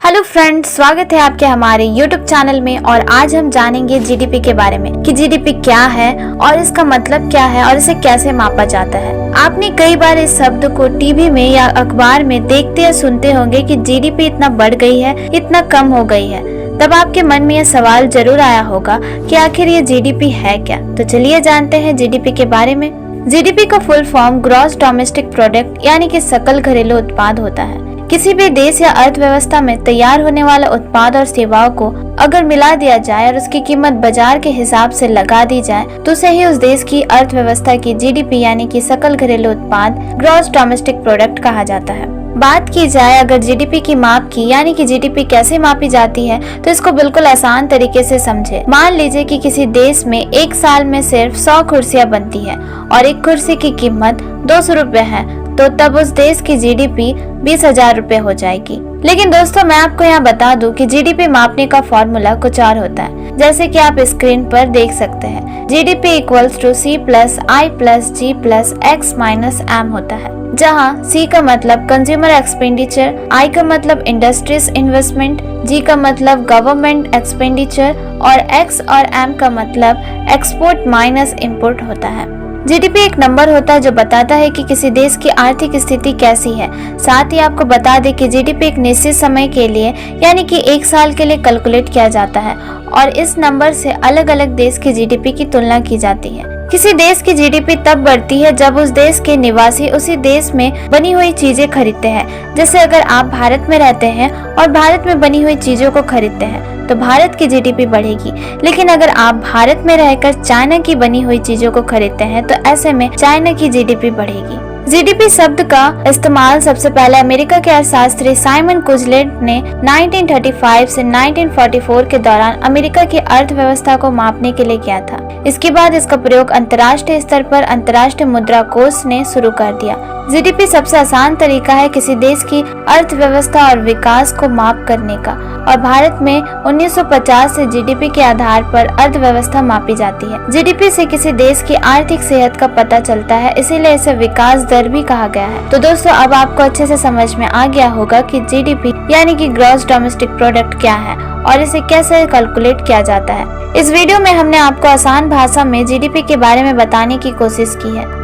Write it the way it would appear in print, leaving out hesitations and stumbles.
Hello friends, स्वागत है आपके हमारे यूट्यूब चैनल में। और आज हम जानेंगे जीडीपी के बारे में कि जीडीपी क्या है और इसका मतलब क्या है और इसे कैसे मापा जाता है। आपने कई बार इस शब्द को टीवी में या अखबार में देखते या सुनते होंगे कि जीडीपी इतना बढ़ गई है, इतना कम हो गई है। तब आपके मन में यह सवाल जरूर आया होगा कि आखिर ये जीडीपी है क्या। तो चलिए जानते हैं जीडीपी के बारे में। जीडीपी का full form gross domestic product यानी कि सकल घरेलू उत्पाद होता है। किसी भी देश या अर्थव्यवस्था में तैयार होने वाला उत्पाद और सेवाओं को अगर मिला दिया जाए और उसकी कीमत बाजार के हिसाब से लगा दी जाए तो उसे ही उस देश की अर्थव्यवस्था की जीडीपी यानी कि सकल घरेलू उत्पाद ग्रॉस डोमेस्टिक प्रोडक्ट कहा जाता है। बात की जाए अगर जीडीपी की माप की यानी कि जीडीपी कैसे मापी जाती है तो इसको बिल्कुल आसान तरीके से समझे। मान लीजिए कि किसी देश में एक साल में सिर्फ 100 कुर्सियां बनती है और एक कुर्सी की कीमत 200 रुपए है, तो तब उस देश की जीडीपी 20,000 रुपए हो जाएगी। लेकिन दोस्तों, मैं आपको यहाँ बता दूं कि जीडीपी मापने का फॉर्मूला कुछ और होता है, जैसे कि आप स्क्रीन पर देख सकते हैं। GDP equals to C plus I plus G plus X minus M होता है, जहाँ C का मतलब कंज्यूमर एक्सपेंडिचर, I का मतलब इंडस्ट्रीज इन्वेस्टमेंट, G का मतलब गवर्नमेंट एक्सपेंडिचर और X और M का मतलब एक्सपोर्ट माइनस इम्पोर्ट होता है। जीडीपी एक नंबर होता है जो बताता है कि किसी देश की आर्थिक स्थिति कैसी है। साथ ही आपको बता दें कि जीडीपी एक निश्चित समय के लिए यानी कि एक साल के लिए कैलकुलेट किया जाता है और इस नंबर से अलग अलग देश की जीडीपी की तुलना की जाती है। किसी देश की जीडीपी तब बढ़ती है जब उस देश के निवासी उसी देश में बनी हुई चीजें खरीदते हैं। जैसे अगर आप भारत में रहते हैं और भारत में बनी हुई चीजों को खरीदते हैं तो भारत की जीडीपी बढ़ेगी। लेकिन अगर आप भारत में रहकर चाइना की बनी हुई चीजों को खरीदते हैं तो ऐसे में चाइना की जीडीपी बढ़ेगी। जीडीपी शब्द का इस्तेमाल सबसे पहले अमेरिका के अर्थशास्त्री साइमन कुजलेट ने 1935 से 1944 के दौरान अमेरिका की अर्थव्यवस्था को मापने के लिए किया था। इसके बाद इसका प्रयोग अंतर्राष्ट्रीय स्तर पर अंतर्राष्ट्रीय मुद्रा कोष ने शुरू कर दिया। जीडीपी सबसे आसान तरीका है किसी देश की अर्थव्यवस्था और विकास को माप करने का, और भारत में 1950 से जीडीपी के आधार पर अर्थव्यवस्था मापी जाती है। जीडीपी से किसी देश की आर्थिक सेहत का पता चलता है, इसीलिए इसे विकास दर भी कहा गया है। तो दोस्तों, अब आपको अच्छे से समझ में आ गया होगा कि जीडीपी यानी कि ग्रॉस डोमेस्टिक प्रोडक्ट क्या है और इसे कैसे कैलकुलेट किया जाता है। इस वीडियो में हमने आपको आसान भाषा में जीडीपी के बारे में बताने की कोशिश की है।